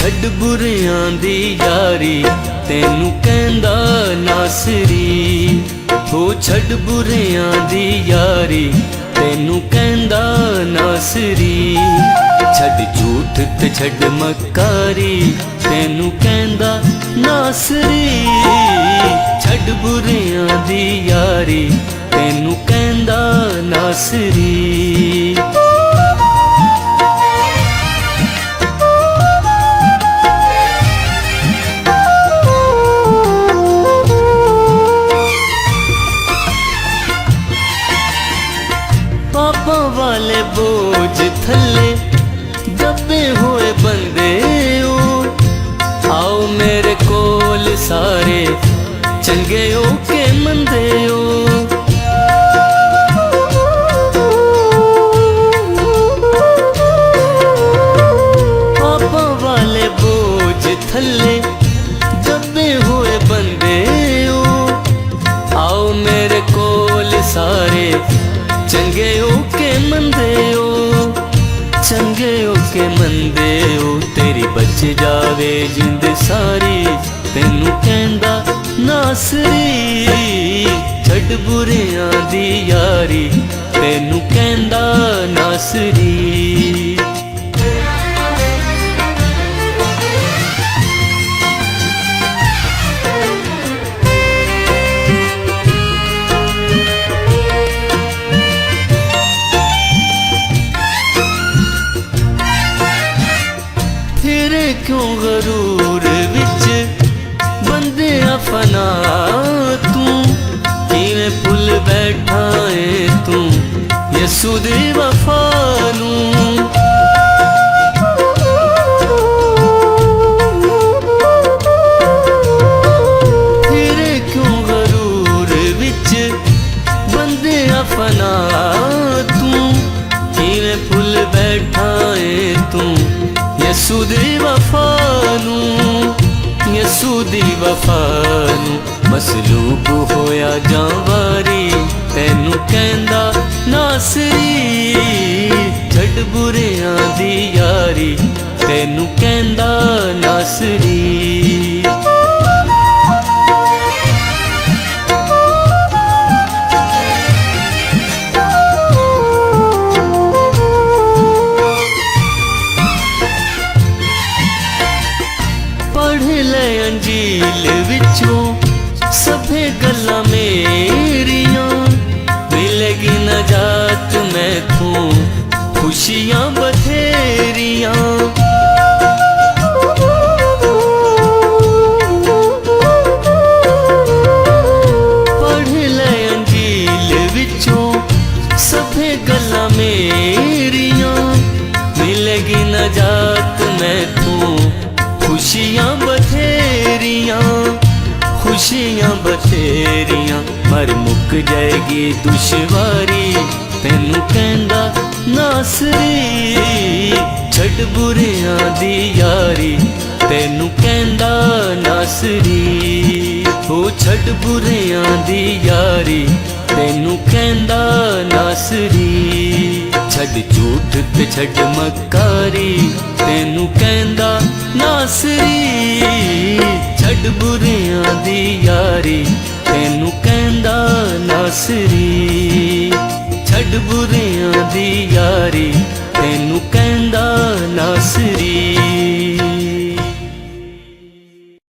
ਛੱਡ ਬੁਰਿਆਂ ਦੀ ਯਾਰੀ ਤੈਨੂੰ ਕਹਿੰਦਾ ਨਾਸਰੀ। ਹੋ ਛੱਡ ਬੁਰਿਆਂ ਦੀ ਯਾਰੀ ਤੈਨੂੰ ਕਹਿੰਦਾ ਨਾਸਰੀ। ਛੱਡ ਝੂਠ ਤੇ ਛੱਡ ਮਕਾਰੀ ਤੈਨੂੰ ਕਹਿੰਦਾ ਨਾਸਰੀ। ਛੱਡ ਬੁਰਿਆਂ ਦੀ ਯਾਰੀ ਤੈਨੂੰ ਕਹਿੰਦਾ ਨਾਸਰੀ। पापां वाले बोझ थल्ले दबे हुए बंदे हो। आओ मेरे कोल सारे चंगे हो के मंदे हो। पापां वाले बोझ थल्ले दबे हुए बंदे हो। आओ मेरे कोल सारे चंगे हो के मंदे हो। चंगे हो के मंदे हो तेरी बच जावे जिंद सारी तैनू कहंदा नासरी। छड्ड बुरियां दी यारी तैनू कहंदा नासरी। क्यों गरूर विच बंदे फना तू किवें भुल बैठा है तू यसू दी वफा नू। फिरे क्यों गरूर विच बंदे फना तू किवें भुल बैठा है तू यसू दी वफा नू। यसू दी वफा नू मसलूब होया जावारी तैनू कहंदा नासरी। छड्ड बुरियां दी यारी तैनू कहंदा नासरी। पढ़ ले अंजील विचों सभे गल्लां मेरियां मिलेगी नजात मैथों खुशियां बथेरियां। पढ़ ले अंजील विचों सभे गल्लां मेरियां मिलेगी नजात मैथों खुशियां बथेरियां। खुशियां बथेरियां मर मुक जाएगी दुश्वारी तैनू कहंदा नासरी। छड्ड बुरियां दी यारी तैनू कहंदा नासरी। हो छड्ड बुरियां दी यारी तैनू कहंदा नासरी। छड्ड झूठ ते छड्ड मकारी तैनू कहंदा नासरी। छड्ड बुरियां दी यारी तैनू कहंदा नासरी। छड्ड बुरियां दी यारी तैनू कहंदा नासरी।